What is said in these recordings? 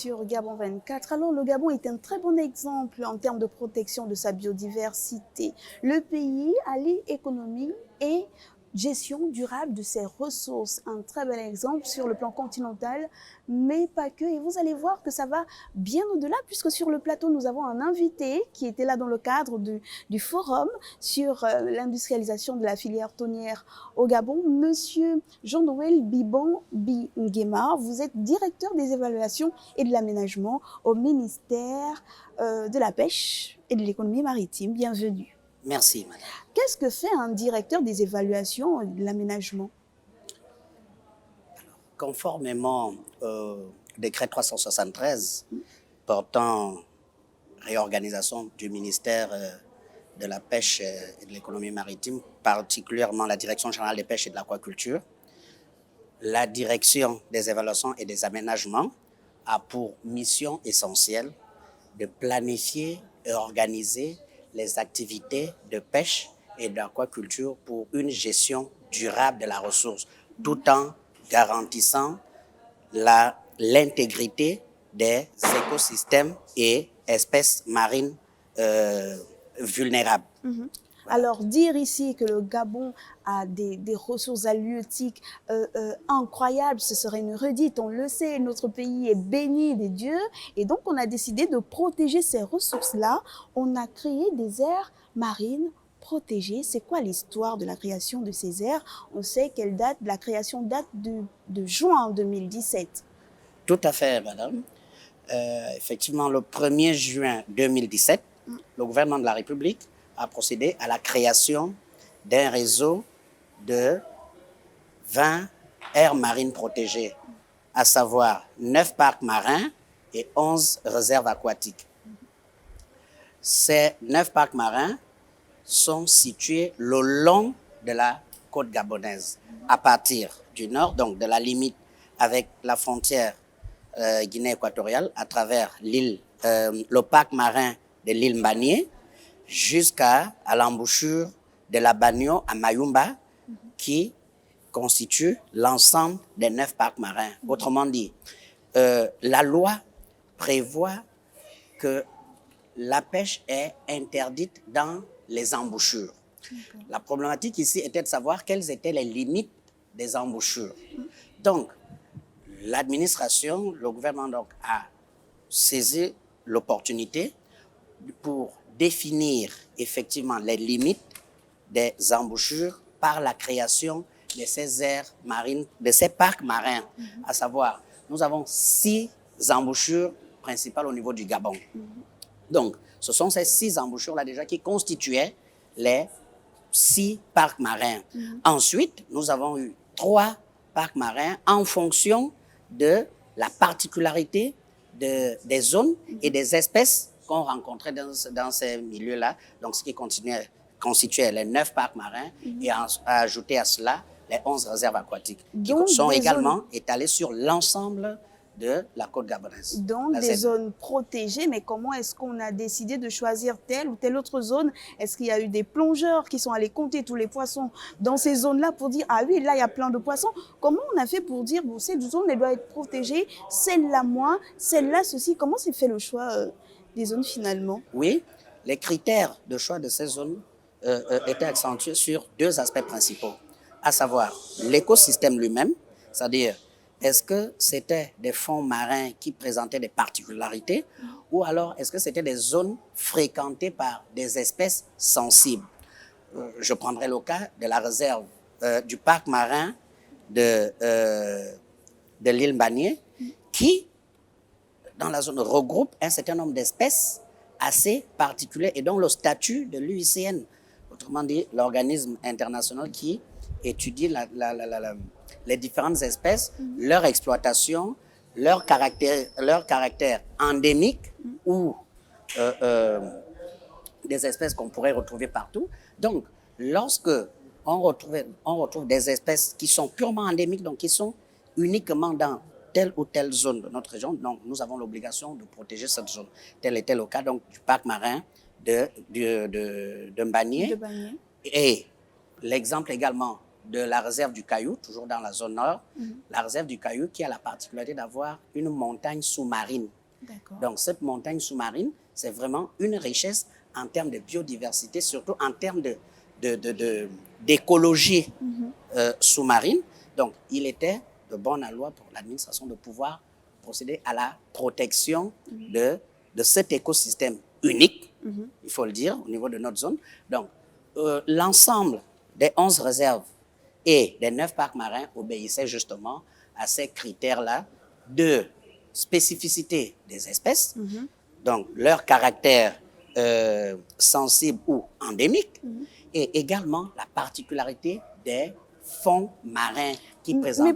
sur Gabon 24. Alors, le Gabon est un très bon exemple en termes de protection de sa biodiversité. Le pays allie économie et gestion durable de ses ressources. Un très bel exemple sur le plan continental, mais pas que. Et vous allez voir que ça va bien au-delà, puisque sur le plateau, nous avons un invité qui était là dans le cadre du forum sur l'industrialisation de la filière tonnière au Gabon, Monsieur Jean-Noël Bibon Binguema. Vous êtes directeur des évaluations et de l'aménagement au ministère de la Pêche et de l'économie maritime. Bienvenue. Merci, madame. Qu'est-ce que fait un directeur des évaluations et de l'aménagement? Conformément au décret 373 portant réorganisation du ministère de la Pêche et de l'économie maritime, particulièrement la Direction générale des pêches et de l'aquaculture, la Direction des évaluations et des aménagements a pour mission essentielle de planifier et organiser les activités de pêche et d'aquaculture pour une gestion durable de la ressource, tout en garantissant l'intégrité des écosystèmes et espèces marines vulnérables. Voilà. Alors, dire ici que le Gabon a des ressources halieutiques incroyables, ce serait une redite. On le sait, notre pays est béni des dieux. Et donc, on a décidé de protéger ces ressources-là. On a créé des aires marines protégées. C'est quoi l'histoire de la création de ces aires? On sait qu'elle date, la création date de juin 2017. Tout à fait, madame. Effectivement, le 1er juin 2017, le gouvernement de la République a procédé à la création d'un réseau de 20 aires marines protégées, à savoir 9 parcs marins et 11 réserves aquatiques. Ces 9 parcs marins sont situés le long de la côte gabonaise, à partir du nord, donc de la limite avec la frontière Guinée équatoriale, à travers le parc marin de l'île Mbanié, jusqu'à l'embouchure de la Bagno à Mayumba, qui constitue l'ensemble des 9 parcs marins. Autrement dit, la loi prévoit que la pêche est interdite dans les embouchures. La problématique ici était de savoir quelles étaient les limites des embouchures. Donc, l'administration, le gouvernement donc, a saisi l'opportunité pour définir effectivement les limites des embouchures par la création de ces aires marines, de ces parcs marins. À savoir, nous avons 6 embouchures principales au niveau du Gabon. Donc, ce sont ces 6 embouchures-là déjà qui constituaient les 6 parcs marins. Ensuite, nous avons eu 3 parcs marins en fonction de la particularité des zones et des espèces qu'on rencontrait dans ces milieux-là. Donc, ce qui constituait les 9 parcs marins et à ajouter à cela les 11 réserves aquatiques qui sont également étalées sur l'ensemble de la côte gabonaise. Donc, des zones protégées, mais comment est-ce qu'on a décidé de choisir telle ou telle autre zone? Est-ce qu'il y a eu des plongeurs qui sont allés compter tous les poissons dans ces zones-là pour dire, ah oui, là, il y a plein de poissons? Comment on a fait pour dire, bon, cette zone, elle doit être protégée, celle-là moins, celle-là ceci? Comment s'est fait le choix des zones finalement? Oui, les critères de choix de ces zones étaient accentués sur 2 aspects principaux, à savoir l'écosystème lui-même, c'est-à-dire est-ce que c'était des fonds marins qui présentaient des particularités ou alors est-ce que c'était des zones fréquentées par des espèces sensibles? Je prendrai le cas de la réserve du parc marin de l'île Mbanié qui, dans la zone, regroupe un certain nombre d'espèces assez particulières et dont le statut de l'UICN, autrement dit l'organisme international qui étudie les différentes espèces, leur exploitation, leur caractère endémique ou des espèces qu'on pourrait retrouver partout. Donc, lorsque on retrouve des espèces qui sont purement endémiques, donc qui sont uniquement dans telle ou telle zone de notre région, donc nous avons l'obligation de protéger cette zone. Tel était le cas donc, du parc marin de Mbanié. Et l'exemple également de la réserve du Caillou, toujours dans la zone nord, la réserve du Caillou qui a la particularité d'avoir une montagne sous-marine. Donc, cette montagne sous-marine, c'est vraiment une richesse en termes de biodiversité, surtout en termes d'écologie sous-marine. Donc, il était de bonne loi pour l'administration de pouvoir procéder à la protection de cet écosystème unique, il faut le dire, au niveau de notre zone. Donc, l'ensemble des 11 réserves et des 9 parcs marins obéissaient justement à ces critères-là de spécificité des espèces, donc leur caractère sensible ou endémique, et également la particularité des fonds marins qui présentaient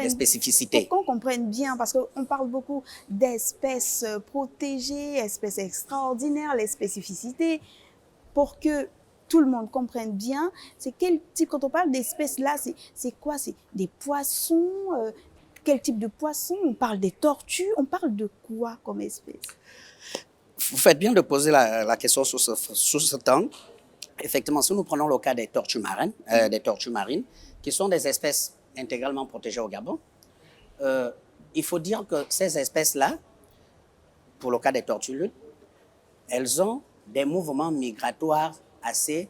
des spécificités. Pour qu'on comprenne bien, parce qu'on parle beaucoup d'espèces protégées, espèces extraordinaires, les spécificités, pour que tout le monde comprenne bien, c'est quel type, quand on parle d'espèces là, c'est quoi? C'est des poissons, quel type de poissons? On parle des tortues, on parle de quoi comme espèce? Vous faites bien de poser la question sous ce temps. Effectivement, si nous prenons le cas des tortues marines, qui sont des espèces intégralement protégées au Gabon, il faut dire que ces espèces-là, pour le cas des tortues lunes, elles ont des mouvements migratoires assez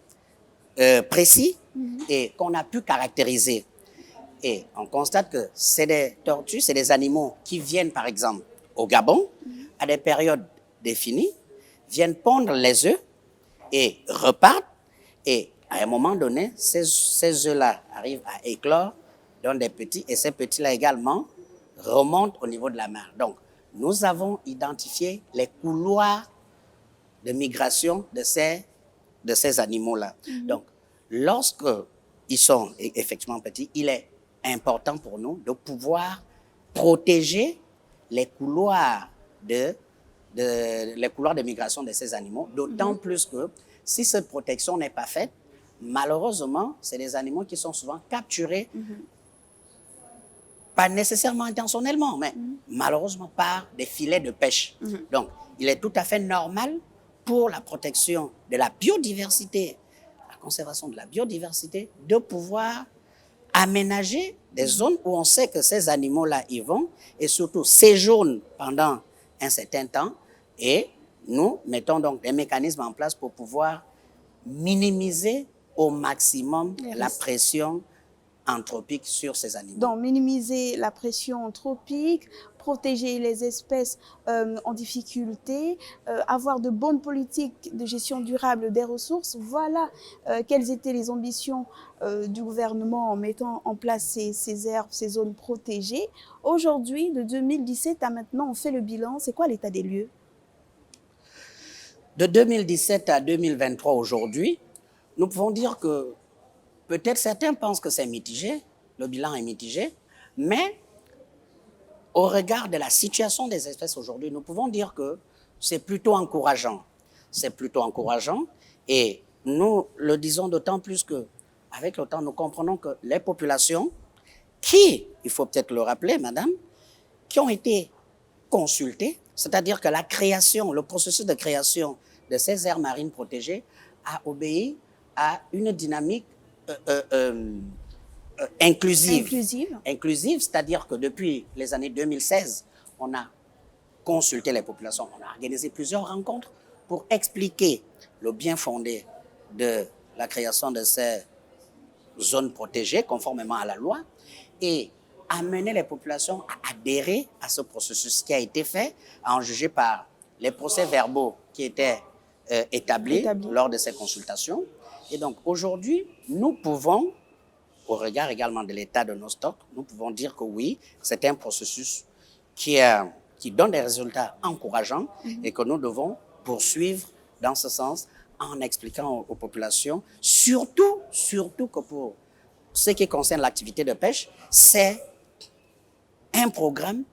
précis et qu'on a pu caractériser. Et on constate que c'est des tortues, c'est des animaux qui viennent, par exemple, au Gabon, à des périodes définies, viennent pondre les œufs et repartent. Et à un moment donné, ces œufs-là arrivent à éclore, donnent des petits, et ces petits-là également remontent au niveau de la mer. Donc, nous avons identifié les couloirs de migration de ces animaux-là. Donc, lorsqu'ils sont effectivement petits, il est important pour nous de pouvoir protéger les couloirs de migration de ces animaux, d'autant plus que si cette protection n'est pas faite, malheureusement, c'est des animaux qui sont souvent capturés, pas nécessairement intentionnellement, mais malheureusement par des filets de pêche. Donc, il est tout à fait normal pour la protection de la biodiversité, la conservation de la biodiversité, de pouvoir aménager des zones où on sait que ces animaux-là y vont et surtout séjournent pendant un certain temps, et nous mettons donc des mécanismes en place pour pouvoir minimiser au maximum la pression anthropique sur ces animaux. Donc, minimiser la pression anthropique, protéger les espèces en difficulté, avoir de bonnes politiques de gestion durable des ressources. Voilà quelles étaient les ambitions du gouvernement en mettant en place ces aires, ces zones protégées. Aujourd'hui, de 2017 à maintenant, on fait le bilan. C'est quoi l'état des lieux? De 2017 à 2023 aujourd'hui, nous pouvons dire que peut-être certains pensent que c'est mitigé, le bilan est mitigé, mais au regard de la situation des espèces aujourd'hui, nous pouvons dire que c'est plutôt encourageant. C'est plutôt encourageant, et nous le disons d'autant plus qu'avec le temps, nous comprenons que les populations qui, il faut peut-être le rappeler, madame, qui ont été consultées, c'est-à-dire que la création, le processus de création de ces aires marines protégées a obéi à une dynamique inclusive, c'est-à-dire que depuis les années 2016, on a consulté les populations, on a organisé plusieurs rencontres pour expliquer le bien fondé de la création de ces zones protégées conformément à la loi et amener les populations à adhérer à ce processus qui a été fait, à en juger par les procès-verbaux qui étaient établis lors de ces consultations. Et donc aujourd'hui, nous pouvons, au regard également de l'état de nos stocks, nous pouvons dire que oui, c'est un processus qui donne des résultats encourageants et que nous devons poursuivre dans ce sens en expliquant aux populations, surtout que pour ce qui concerne l'activité de pêche, c'est un programme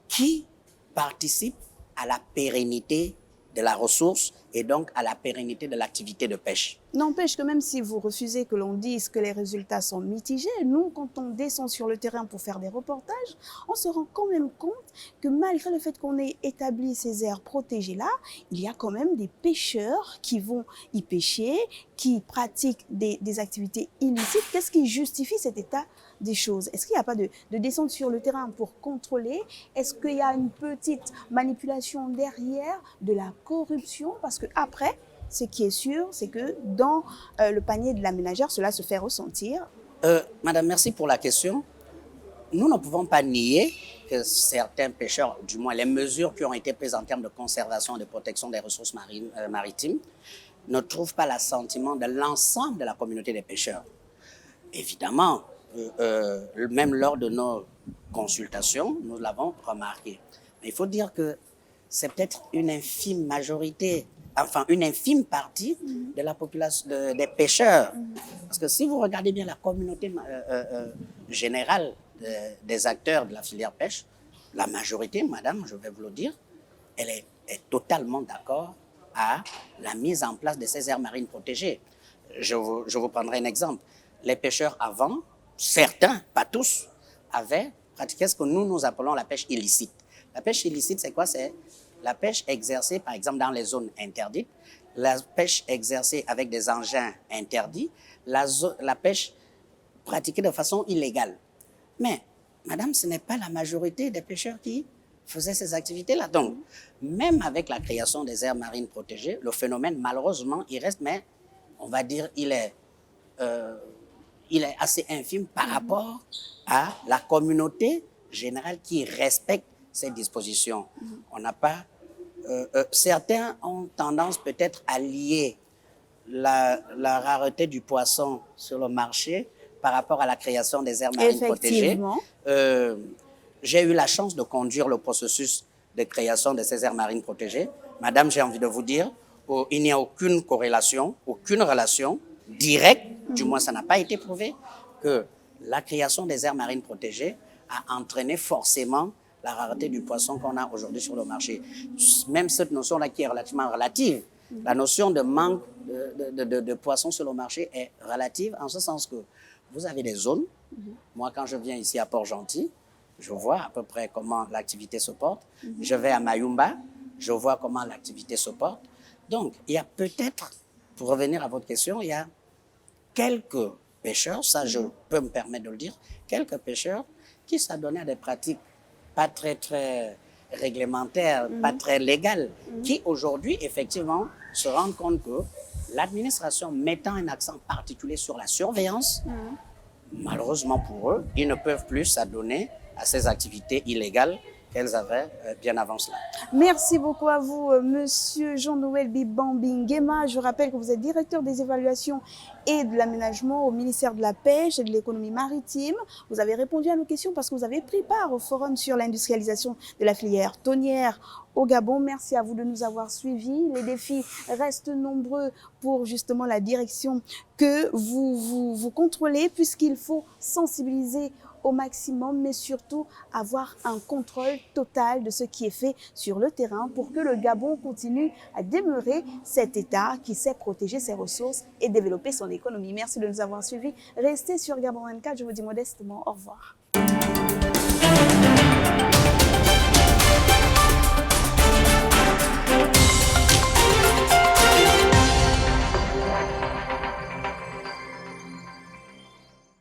qui participe à la pérennité de la ressource et donc à la pérennité de l'activité de pêche. N'empêche que même si vous refusez que l'on dise que les résultats sont mitigés, nous, quand on descend sur le terrain pour faire des reportages, on se rend quand même compte que malgré le fait qu'on ait établi ces aires protégées-là, il y a quand même des pêcheurs qui vont y pêcher, qui pratiquent des activités illicites. Qu'est-ce qui justifie cet état des choses? Est-ce qu'il n'y a pas de descente sur le terrain pour contrôler? Est-ce qu'il y a une petite manipulation derrière, de la corruption? Parce que après, ce qui est sûr, c'est que dans le panier de la ménagère, cela se fait ressentir. Madame, merci pour la question. Nous ne pouvons pas nier que certains pêcheurs, du moins les mesures qui ont été prises en termes de conservation et de protection des ressources maritimes, ne trouvent pas l'assentiment de l'ensemble de la communauté des pêcheurs. Évidemment, même lors de nos consultations, nous l'avons remarqué. Mais il faut dire que c'est peut-être une infime majorité, enfin une infime partie de la population des pêcheurs. Parce que si vous regardez bien la communauté générale des acteurs de la filière pêche, la majorité, madame, je vais vous le dire, elle est totalement d'accord à la mise en place de ces aires marines protégées. Je vous prendrai un exemple. Les pêcheurs avant, certains, pas tous, avaient pratiqué ce que nous appelons la pêche illicite. La pêche illicite, c'est quoi? C'est la pêche exercée, par exemple, dans les zones interdites, la pêche exercée avec des engins interdits, la pêche pratiquée de façon illégale. Mais, madame, ce n'est pas la majorité des pêcheurs qui faisaient ces activités-là. Donc, même avec la création des aires marines protégées, le phénomène, malheureusement, il reste, mais on va dire, il est assez infime par rapport à la communauté générale qui respecte ces dispositions. On n'a pas... certains ont tendance peut-être à lier la rareté du poisson sur le marché par rapport à la création des aires marines protégées. J'ai eu la chance de conduire le processus de création de ces aires marines protégées. Madame, j'ai envie de vous dire, il n'y a aucune corrélation, aucune relation directe, du moins ça n'a pas été prouvé, que la création des aires marines protégées a entraîné forcément la rareté du poisson qu'on a aujourd'hui sur le marché. Même cette notion-là qui est relativement relative, la notion de manque de poissons sur le marché est relative en ce sens que vous avez des zones. Moi, quand je viens ici à Port-Gentil, je vois à peu près comment l'activité se porte. Je vais à Mayumba, je vois comment l'activité se porte. Donc, il y a peut-être, pour revenir à votre question, il y a quelques pêcheurs, ça je peux me permettre de le dire, quelques pêcheurs qui s'adonnaient à des pratiques pas très réglementaires, pas très légales, qui aujourd'hui, effectivement, se rendent compte que l'administration mettant un accent particulier sur la surveillance, malheureusement pour eux, ils ne peuvent plus s'adonner à ces activités illégales qu'elles avaient bien avant cela. Merci beaucoup à vous, Monsieur Jean-Noël Bibambingema. Je rappelle que vous êtes directeur des évaluations et de l'aménagement au ministère de la Pêche et de l'économie maritime. Vous avez répondu à nos questions parce que vous avez pris part au forum sur l'industrialisation de la filière tonnière au Gabon. Merci à vous de nous avoir suivis. Les défis restent nombreux pour justement la direction que vous contrôlez, puisqu'il faut sensibiliser au maximum, mais surtout avoir un contrôle total de ce qui est fait sur le terrain pour que le Gabon continue à demeurer cet État qui sait protéger ses ressources et développer son économie. Merci de nous avoir suivis. Restez sur Gabon 24. Je vous dis modestement au revoir.